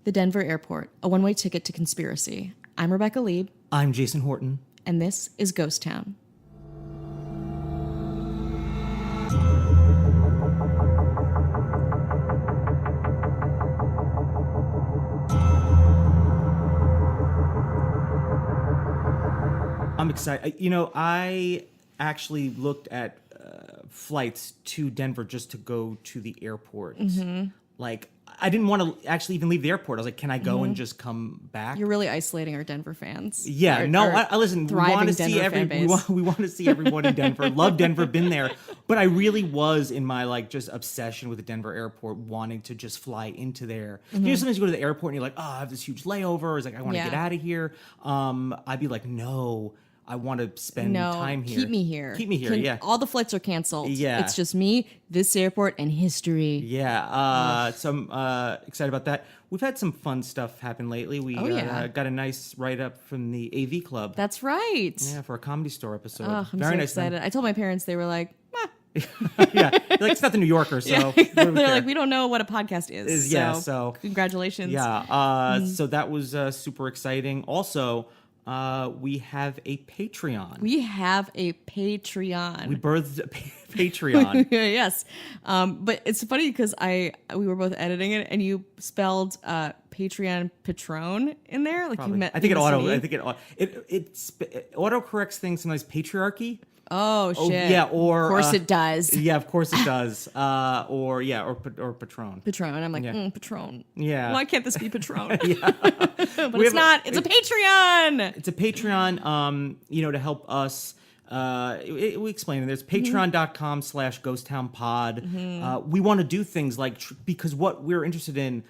The Denver Airport, a one-way ticket to conspiracy. I'm Rebecca Leib. I'm Jason Horton. And this is Ghost Town. I'm excited. I actually looked at flights to Denver just to go to the airport. Mm-hmm. Like, I didn't want to actually even leave the airport. I was like, can I go and just come back? You're really isolating our Denver fans. Yeah, I listen. We want to see we want to see everyone in Denver. Love Denver, been there, but I really was in my just obsession with the Denver airport, wanting to just fly into there. Mm-hmm. Sometimes you go to the airport and you're like, oh, I have this huge layover. It's like I want to get out of here. I'd be like, no. I want to spend time here. Keep me here. Keep me here, yeah. All the flights are canceled. Yeah. It's just me, this airport, and history. Yeah. So I'm excited about that. We've had some fun stuff happen lately. We got a nice write-up from the AV Club. That's right. Yeah, for a Comedy Store episode. Oh, I'm very excited. I told my parents, they were like, yeah, it's not the New Yorker, so they're like, we don't know what a podcast is. So congratulations. Yeah, so that was super exciting. Also, we have a Patreon. We birthed a Patreon. Yes. But it's funny because we were both editing it and you spelled Patreon Patron in there. Like Probably. I think it auto corrects things sometimes. Patriarchy. Oh shit! Yeah, or of course it does. Yeah, of course it does. Or Patron. Patron. I'm like, Patron. Yeah. Why can't this be Patron? Yeah, but it's not. It's a Patreon. It's a Patreon. To help us. We explain it. There's patreon.com/ghosttownpod. Mm-hmm. We want to do things like because what we're interested in.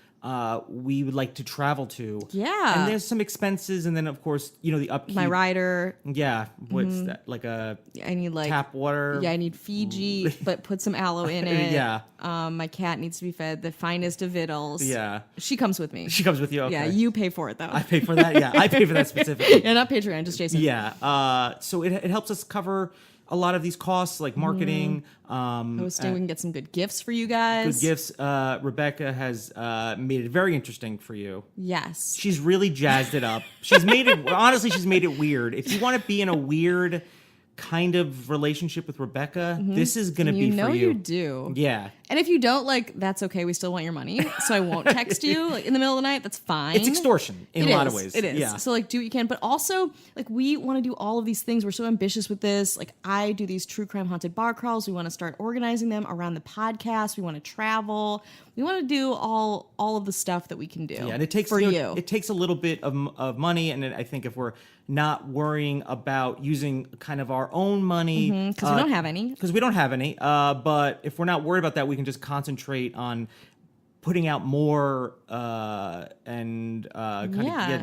We would like to travel to. Yeah. And there's some expenses, and then of course, the upkeep. My rider. Yeah. What's that? Like I need tap water. Yeah, I need Fiji, but put some aloe in it. Yeah. My cat needs to be fed the finest of victuals. Yeah. She comes with me. She comes with you. Okay. Yeah, you pay for it though. I pay for that. Yeah, I pay for that specifically. Yeah, not Patreon, just Jason. Yeah. So it helps us cover a lot of these costs like marketing, hosting. We can get some good gifts for you guys. Good gifts. Rebecca has made it very interesting for you. Yes. She's really jazzed it up. She's made it weird. If you want to be in a weird kind of relationship with Rebecca, this is going to be for you. You do. Yeah. And if you don't, that's okay. We still want your money. So I won't text you in the middle of the night. That's fine. It's extortion in a lot of ways. It is. Yeah. So do what you can. But also, we want to do all of these things. We're so ambitious with this. I do these true crime haunted bar crawls. We want to start organizing them around the podcast. We want to travel. We want to do all of the stuff that we can do. Yeah, and it takes for you. It takes a little bit of money, and I think if we're not worrying about using kind of our own money because we don't have any. But if we're not worried about that, we can just concentrate on putting out more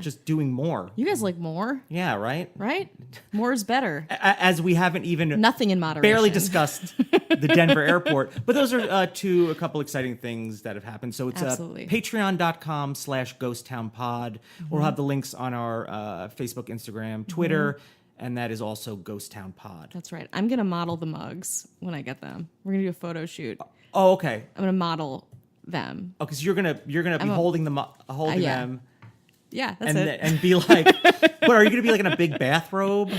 just doing more. You guys like more? Yeah, right? Right? More is better. As we haven't even nothing in moderation. Barely discussed the Denver airport. But those are a couple exciting things that have happened. So it's patreon.com/ghosttownpod. We'll have the links on our Facebook, Instagram, Twitter. And that is also Ghost Town Pod. That's right. I'm going to model the mugs when I get them. We're going to do a photo shoot. Oh, okay. I'm going to model them. Oh, because you're gonna be holding them. Yeah, that's it. And be like, but are you gonna be like in a big bathrobe?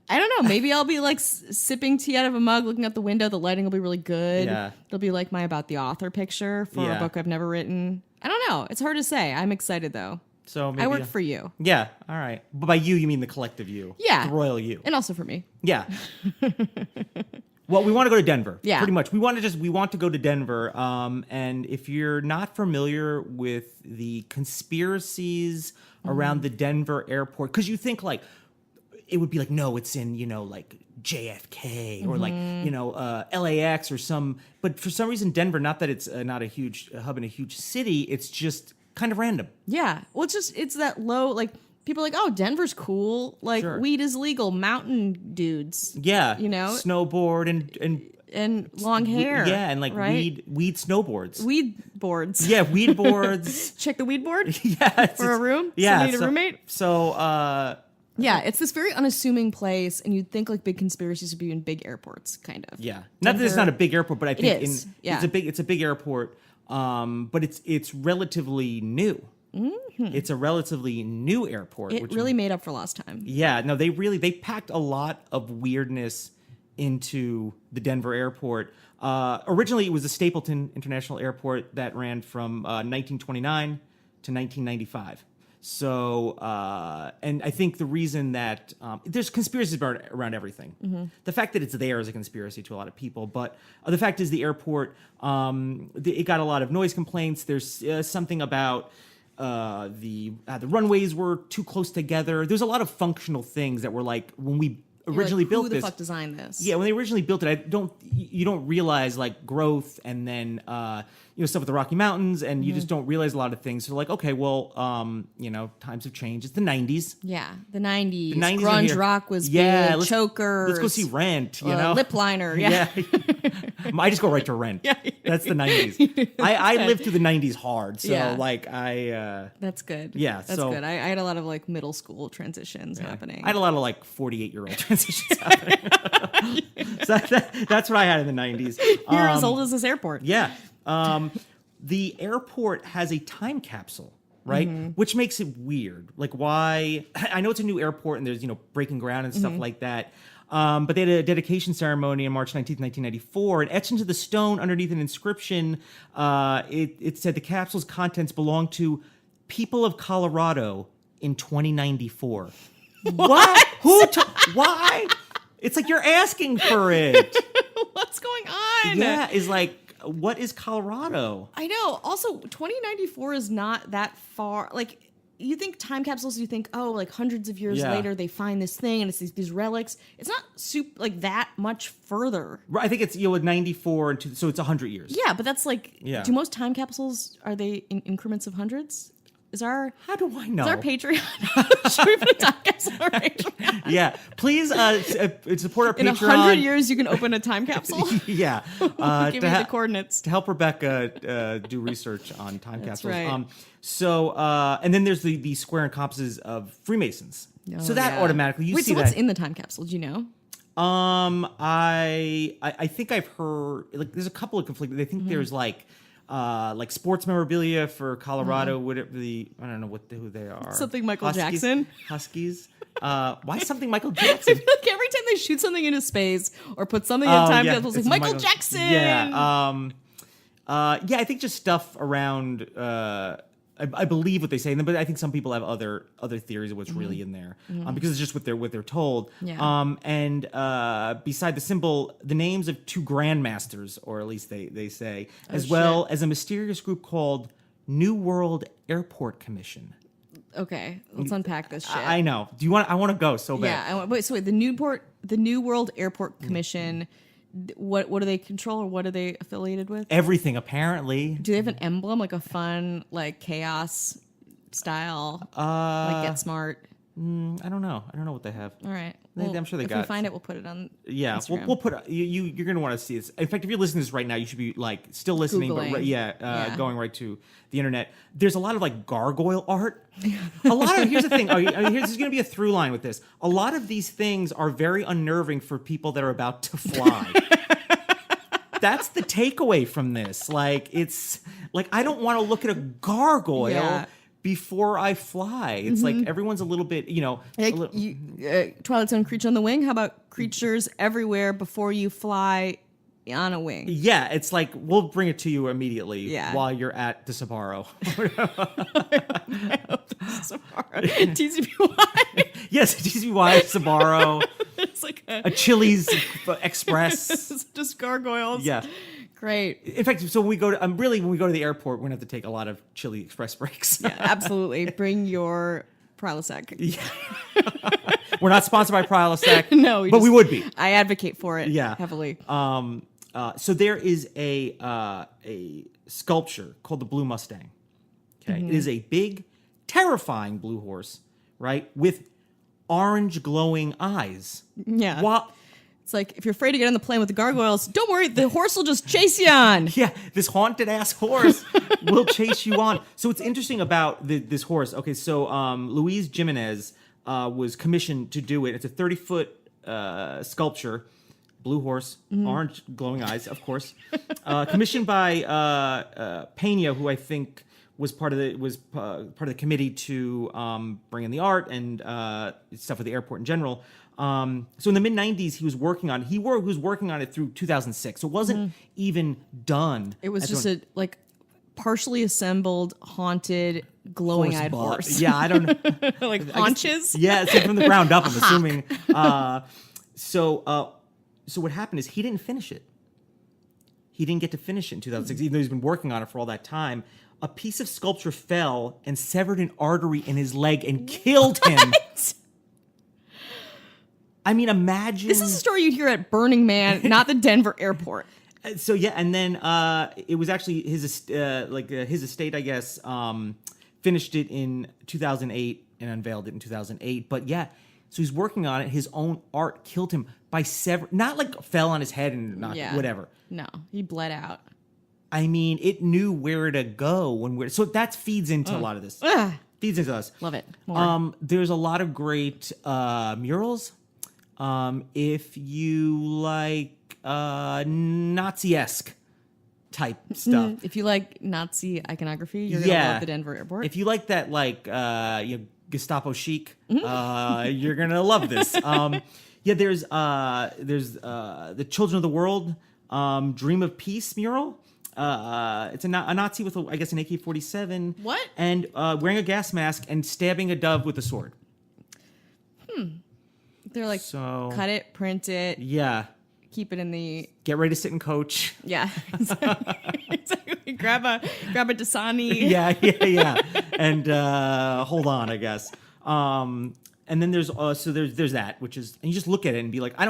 I don't know. Maybe I'll be sipping tea out of a mug, looking out the window. The lighting will be really good. Yeah. It'll be like my About the Author picture for a book I've never written. I don't know. It's hard to say. I'm excited though. So maybe I work for you. Yeah. All right. But by you mean the collective you. Yeah. The royal you. And also for me. Yeah. Well, we want to go to Denver. Yeah. Pretty much. We want to go to Denver. And if you're not familiar with the conspiracies around the Denver airport, because you think it would be no, it's in, JFK or LAX or some, but for some reason Denver, not that it's not a huge hub in a huge city, it's just kind of random. Yeah. Well, it's that low, people are like, oh, Denver's cool. Sure. Weed is legal. Mountain dudes. Yeah. Snowboard and long hair. Yeah, and weed snowboards. Weed boards. Yeah, weed boards. Check the weed board? Yeah. For a room? Yeah. So need a roommate? So, yeah, it's this very unassuming place, and you'd think big conspiracies would be in big airports, kind of. Yeah. Not that it's not a big airport, but I think it's a big airport. But it's relatively new. It's a relatively new airport. It really made up for lost time. Yeah, no, they packed a lot of weirdness into the Denver airport. Originally, it was the Stapleton International Airport that ran from 1929 to 1995. So, and I think the reason that there's conspiracies around everything. The fact that it's there is a conspiracy to a lot of people, but the fact is the airport, it got a lot of noise complaints. There's something about the runways were too close together. There's a lot of functional things that were like when we originally built this. Who the fuck designed this? Yeah, when they originally built it, you don't realize like growth and then stuff with the Rocky Mountains, and you just don't realize a lot of things. So like, okay, well, times have changed. It's the 90s. Yeah, the 90s. The 90s are Grunge here. rock was Yeah, big. Chokers. Let's go see Rent. Lip liner. Yeah. I just go right to Rent. Yeah. That's the 90s. I lived through the 90s hard, so Yeah. like I. That's good. Yeah, that's good. I had a lot of like middle school transitions happening. I had a lot of like 48-year-old transitions happening. So that's what I had in the 90s. You're as old as this airport. Yeah. The airport has a time capsule, right? Which makes it weird. Like why? I know it's a new airport and there's, breaking ground and stuff like that. But they had a dedication ceremony on March 19th, 1994, and etched into the stone underneath an inscription, it said the capsule's contents belong to people of Colorado in 2094. What? Why? It's like you're asking for it. What's going on? Yeah, is like, what is Colorado? I know. Also, 2094 is not that far. Like, you think time capsules, you think, oh, like hundreds of years later, they find this thing and it's these relics. It's not that much further. Right, I think it's 94, so it's 100 years. Yeah, but that's like, Yeah. do most time capsules, are they in increments of hundreds? How do I know? Is our Patreon? Should we put a time capsule on our Patreon? Yeah, please support our In Patreon. 100 years, you can open a time capsule? Yeah. Give me the coordinates. To help Rebecca do research on time That's capsules. right. And then there's the square and compasses of Freemasons. So that automatically, Wait, see so what's that. in the time capsule? Do you know? I think I've heard, like, there's a couple of conflicts. I think there's like sports memorabilia for Colorado. Would it be? I don't know who they are. Something Michael Jackson? Huskies. Why something Michael Jackson? I feel like every time they shoot something into space or put something in time capsules, like Michael Jackson. Yeah. I think just stuff around. I believe what they say, but I think some people have other theories of what's really in there, because it's just what they're told. Yeah. And beside the symbol, the names of two grandmasters, or at least they say, as well as a mysterious group called New World Airport Commission. Okay, let's unpack this shit. I know. Do you want? I want to go so bad. Yeah. Wait. The New World Airport Commission. What do they control, or what are they affiliated with? Everything, apparently. Do they have an emblem, like a fun, like chaos style, like Get Smart? I don't know. I don't know what they have. All right. I'm sure they got. If we find it, we'll put it on. Yeah, Instagram. we'll put you're gonna want to see this. In fact, if you're listening to this right now, you should be like still listening, Googling. but going right to the internet. There's a lot of like gargoyle art. A lot of here's the thing. Here's gonna be a through line with this. A lot of these things are very unnerving for people that are about to fly. That's the takeaway from this. Like it's like I don't want to look at a gargoyle. Yeah. Before I fly, it's like everyone's a little bit, Twilight Zone Creature on the Wing. How about creatures everywhere before you fly on a wing? Yeah, it's like we'll bring it to you immediately while you're at the Sbarro. TCPY. Yes, TCPY, Sbarro. It's like a Chili's Express. It's just gargoyles. Yeah. Great. In fact, so when we go to the airport, we're gonna have to take a lot of Chili Express breaks. Yeah, absolutely. Bring your Prilosec. Yeah. We're not sponsored by Prilosec. No, but we would be. I advocate for it. Yeah. Heavily. So there is a sculpture called the Blue Mustang. Okay, it is a big, terrifying blue horse, right, with orange glowing eyes. Yeah. It's like, if you're afraid to get on the plane with the gargoyles, don't worry, the horse will just chase you on. Yeah, this haunted ass horse will chase you on. So what's interesting about this horse, okay, so Luis Jimenez was commissioned to do it. It's a 30-foot sculpture, blue horse, orange glowing eyes, of course. Commissioned by Pena, who I think was part of the committee to bring in the art and stuff with the airport in general. So in the mid '90s, he was working on it through 2006. So it wasn't even done. It was just a like partially assembled, haunted, glowing-eyed horse. Yeah, I don't know. Like haunches. Yeah, it's from the ground up. I'm assuming. So what happened is he didn't finish it. He didn't get to finish it in 2006, even though he's been working on it for all that time. A piece of sculpture fell and severed an artery in his leg and killed him. I mean, imagine. This is a story you'd hear at Burning Man, not the Denver airport. So yeah, and then it was actually his estate, I guess, finished it in 2008 and unveiled it in 2008. But yeah, so he's working on it. His own art killed him by not like fell on his head and whatever. No, he bled out. I mean, it knew where to go so that feeds into a lot of this. Feeds into us. Love it. More. There's a lot of great murals. If you like Nazi-esque type stuff. If you like Nazi iconography, you're gonna love the Denver airport. If you like that, Gestapo chic, you're gonna love this. There's the Children of the World Dream of Peace mural. It's a Nazi with, I guess, an AK-47. What? And wearing a gas mask and stabbing a dove with a sword. They're like, cut it, print it. Yeah. Keep it in the... Get ready to sit and coach. Yeah. Exactly. Grab a Dasani. Yeah. And hold on, I guess. And then there's that, which is... And you just look at it and be like, I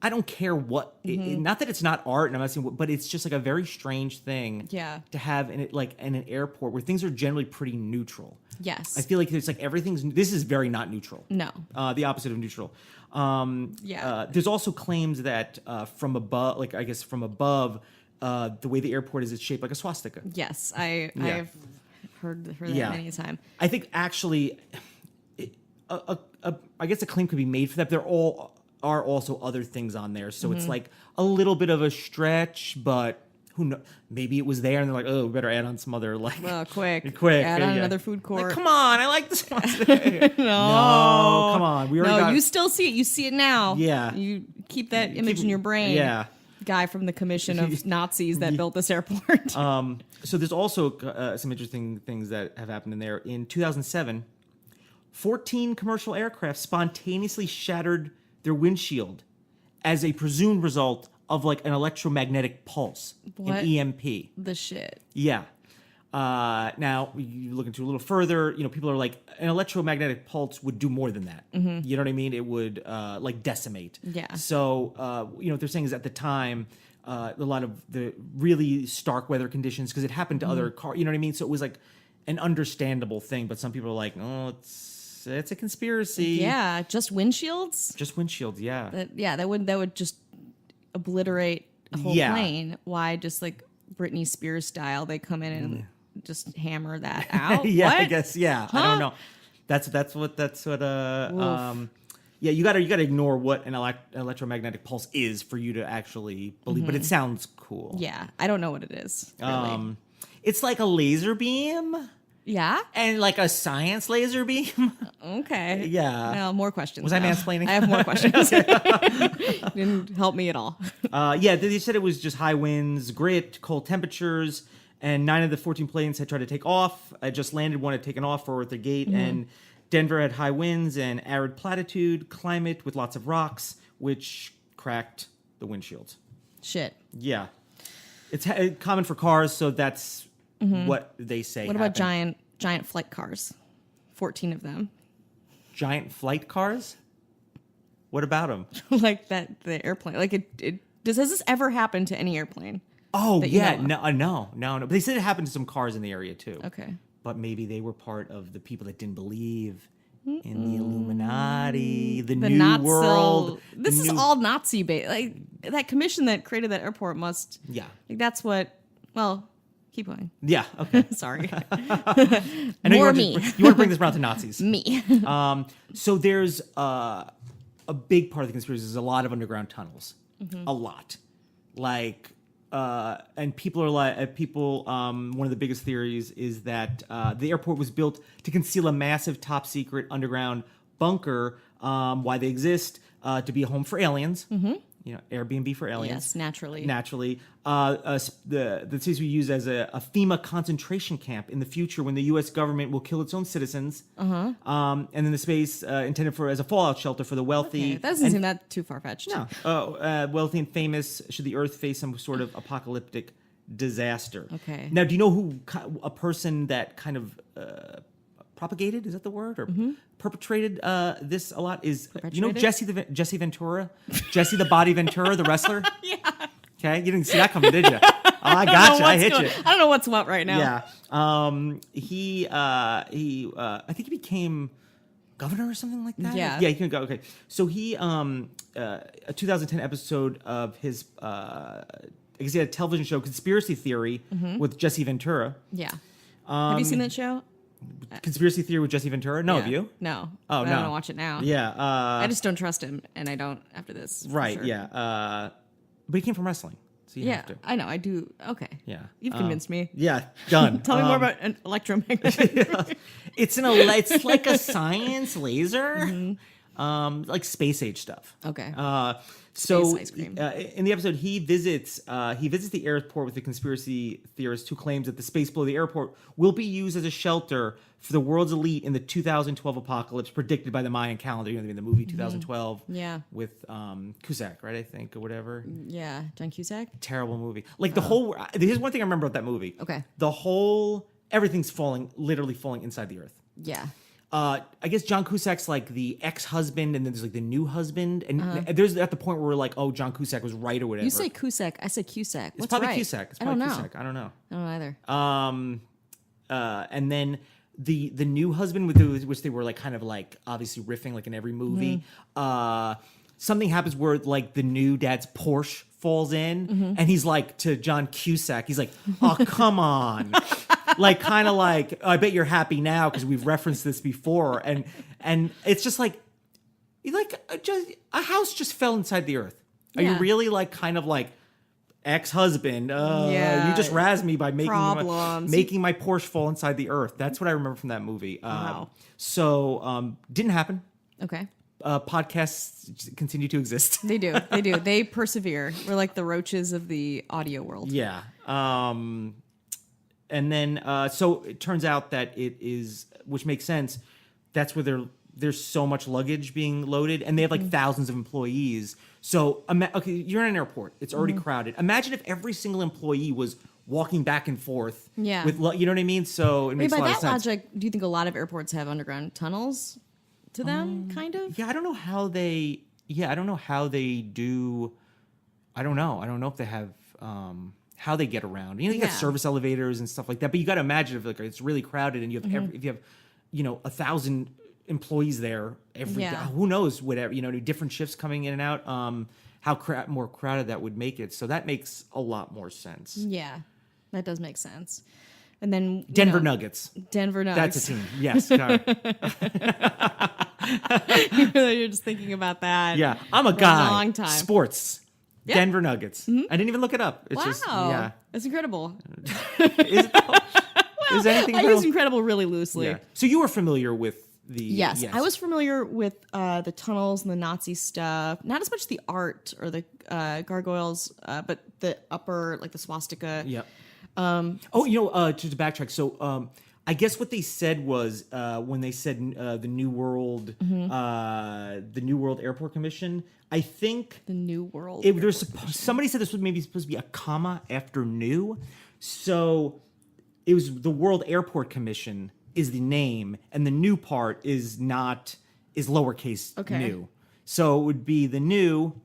don't care what... not that it's not art, and I'm not saying, but it's just like a very strange thing to have in an airport where things are generally pretty neutral. Yes. I feel like it's like everything's... This is very not neutral. No. The opposite of neutral. There's also claims that from above, the way the airport is, it's shaped like a swastika. Yes, I've heard that many a time. I think actually, I guess a claim could be made for that. There are also other things on there, so it's like a little bit of a stretch, but who knows? Maybe it was there, and they're like, "Oh, we better add on some other quick, add on another food court." Like, come on, I like this one. No, come on. We already you still see it. You see it now. Yeah, you keep that image in your brain. Yeah, guy from the commission of Nazis that built this airport. So there's also some interesting things that have happened in there. In 2007, 14 commercial aircraft spontaneously shattered their windshield as a presumed result of like an electromagnetic pulse, an EMP. The shit. Yeah. Now, you look into a little further, people are like, an electromagnetic pulse would do more than that. You know what I mean? It would decimate. Yeah. So, what they're saying is at the time, a lot of the really stark weather conditions, because it happened to other cars, you know what I mean? So it was like an understandable thing, but some people are like, oh, it's a conspiracy. Yeah, just windshields? Just windshields, yeah. That would just obliterate a whole plane. Why just like Britney Spears style, they come in and just hammer that out? Yeah, what? I guess, yeah. Huh? I don't know. That's what you gotta ignore what an electromagnetic pulse is for you to actually believe, but it sounds cool. Yeah, I don't know what it is, really. It's like a laser beam. Yeah? And like a science laser beam. Okay. Yeah. Now, more questions. Was I mansplaining? I have more questions. Didn't help me at all. They said it was just high winds, grit, cold temperatures, and 9 of the 14 planes had tried to take off. I just landed, one had taken off for the gate, and Denver had high winds and arid platitude climate with lots of rocks, which cracked the windshields. Shit. Yeah. It's common for cars, so that's what they say. What about giant flight cars? 14 of them. Giant flight cars? What about them? Like the airplane. Like has this ever happened to any airplane? Oh, yeah. No. But they said it happened to some cars in the area, too. Okay. But maybe they were part of the people that didn't believe in the Illuminati, the New World. This is all Nazi based. Like, that commission that created that airport must... Yeah. Like, that's what... Well... Keep going. Yeah, okay. Sorry. I know you want to bring this around to Nazis. Me. So there's a big part of the conspiracy is a lot of underground tunnels. A lot. Like and people are like people. One of the biggest theories is that the airport was built to conceal a massive top secret underground bunker. Why they exist to be a home for aliens. Mm-hmm. You know, Airbnb for aliens. Yes, naturally. The cities we use as a FEMA concentration camp in the future when the U.S. government will kill its own citizens. And then the space intended for as a fallout shelter for the wealthy. Okay, that doesn't seem that too far-fetched. No. Wealthy and famous should the Earth face some sort of apocalyptic disaster. Okay. Now, do you know who a person that kind of propagated, is that the word, or perpetrated this a lot is, you know, Jesse Ventura, Jesse the Body Ventura, the wrestler. Yeah. Okay, you didn't see that coming, did you? Oh, I got you. I hit you. I don't know what's what right now. Yeah. He I think he became governor or something like that. Yeah. Yeah, he can go. Okay, so he a 2010 episode of his I guess he had a television show, Conspiracy Theory, with Jesse Ventura. Yeah. Have you seen that show? Conspiracy Theory with Jesse Ventura? No, Yeah. have you? No. Oh, but no. I don't watch it now. Yeah. I just don't trust him, and I don't after this. Right, sure. yeah. But he came from wrestling, so you have to. I know. I do. Okay. Yeah. You've convinced me. Yeah, done. Tell me more about an electromagnetic. It's it's like a science laser, like space age stuff. Okay. So Space ice cream. in the episode, he visits the airport with the conspiracy theorist who claims that the space below the airport will be used as a shelter for the world's elite in the 2012 apocalypse predicted by the Mayan calendar. You know, the movie 2012. Yeah. With Cusack, right? I think, or whatever. Yeah. John Cusack? Terrible movie. Like the whole. Here's one thing I remember about that movie. Okay. Everything's literally falling inside the earth. Yeah. I guess John Cusack's like the ex-husband, and then there's like the new husband, and there's at the point where we're like, oh, John Cusack was right or whatever. You say Cusack. I say Cusack. It's probably Cusack. It's probably Cusack. I don't know. I don't know either. And then the new husband with which they were like kind of like obviously riffing like in every movie. Something happens where like the new dad's Porsche falls in, and he's like to John Cusack, he's like, oh, come on. Like kind of like, oh, I bet you're happy now because we've referenced this before, and it's just like a house just fell inside the earth. Are you really like kind of like ex-husband? You just razzed me by making my Porsche fall inside the earth. That's what I remember from that movie. Wow. So didn't happen. Okay. Podcasts continue to exist. They do. They persevere. We're like the roaches of the audio world. Yeah. And then, so it turns out that it is, which makes sense. That's where there's so much luggage being loaded, and they have like thousands of employees. So, okay, you're in an airport; it's already crowded. Imagine if every single employee was walking back and forth. Yeah. With you know what I mean? So it makes a lot of sense. By that logic, do you think a lot of airports have underground tunnels to them? Kind of. Yeah, I don't know how they. Yeah, I don't know how they do. I don't know. I don't know if they have. How they get around. You know, you got service elevators and stuff like that, but you got to imagine if like it's really crowded and you have if you have, 1,000 employees there every day, who knows, whatever, different shifts coming in and out, how more crowded that would make it. So that makes a lot more sense. Yeah, that does make sense. And then Denver Nuggets. That's a team. Yes. You're just thinking about that. Yeah, I'm a guy. A long time. Sports. Yeah. Denver Nuggets. I didn't even look it up. It's just, yeah. That's incredible. Is anything? I use incredible really loosely. Yeah. So you were familiar with the? Yes, I was familiar with the tunnels and the Nazi stuff. Not as much the art or the gargoyles, but the upper, like the swastika. Yep. To backtrack. So I guess what they said was when they said the New World, the New World Airport Commission. I think the New World. Somebody said this was maybe supposed to be a comma after new, so it was the World Airport Commission is the name, and the new part is lowercase new. So it would be the new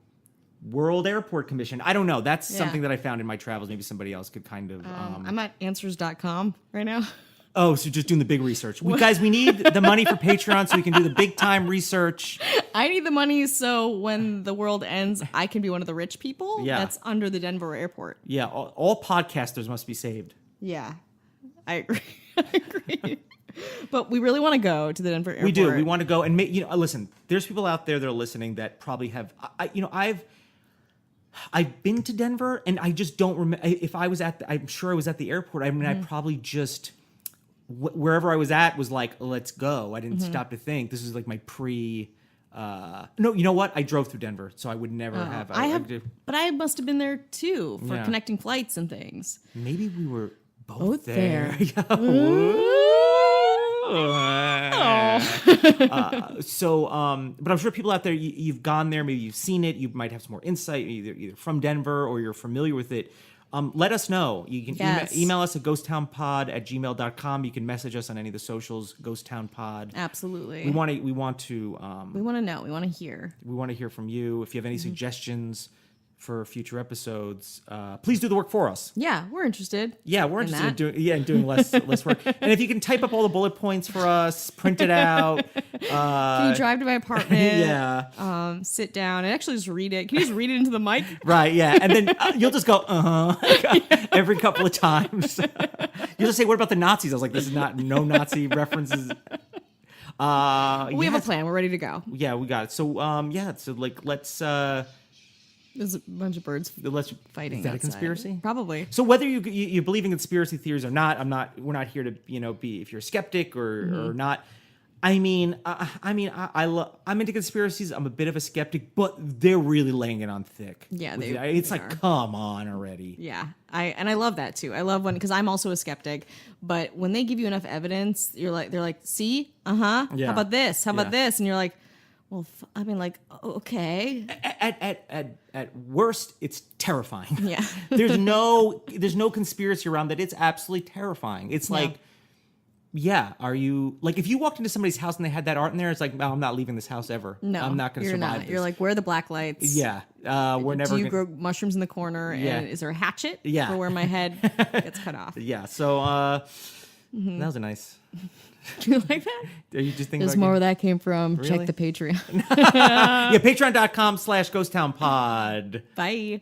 World Airport Commission. I don't know. That's something that I found in my travels. Maybe somebody else could kind of. I'm at answers.com right now. Oh, so just doing the big research. Guys, we need the money for Patreon so we can do the big time research. I need the money so when the world ends, I can be one of the rich people that's under the Denver airport. Yeah, all podcasters must be saved. Yeah, I agree. But we really want to go to the Denver airport. We do. We want to go and listen. There's people out there that are listening that probably have. I've been to Denver, and I just don't remember. If I was I'm sure I was at the airport. I mean, I probably just wherever I was at was like, let's go. I didn't stop to think. This is like my pre. No, you know what? I drove through Denver, so I would never have. But I must have been there too for connecting flights and things. Maybe we were both there. But I'm sure people out there, you've gone there, maybe you've seen it, you might have some more insight, either from Denver or you're familiar with it. Let us know. You can email us at ghosttownpod@gmail.com. You can message us on any of the socials, ghosttownpod. Absolutely. We want to know. We want to hear. We want to hear from you. If you have any suggestions for future episodes, please do the work for us. Yeah, we're interested. Yeah, we're interested in doing less work. And if you can type up all the bullet points for us, print it out. Can you drive to my apartment? Sit down and actually just read it. Can you just read it into the mic? Right, yeah. And then you'll just go, every couple of times. You'll just say, what about the Nazis? I was like, this is no Nazi references. We have a plan. We're ready to go. Yeah, we got it. So, let's... There's a bunch of birds fighting. Is that outside. a conspiracy? Probably. So whether you believe in conspiracy theories or not, we're not here to be if you're a skeptic or not. I'm into conspiracies. I'm a bit of a skeptic, but they're really laying it on thick. Yeah, it's like, come on already. Yeah, I love that too. I love because I'm also a skeptic, but when they give you enough evidence, they're like, see, yeah. How about this? How about this? And you're like, well, okay. At worst, it's terrifying. Yeah. there's no conspiracy around that. It's absolutely terrifying. It's like, are you if you walked into somebody's house and they had that art in there? It's like, no, I'm not leaving this house ever. No, I'm not going to survive. You're like, where are the black lights? Yeah, we're never. Do you grow mushrooms in the corner? Yeah. And is there a hatchet? Yeah. For where my head gets cut off? Yeah. So that was a nice. Do you like that? Are you just thinking There's more where that came from. Really? Check the Patreon. Yeah, patreon.com/ghosttownpod. Bye.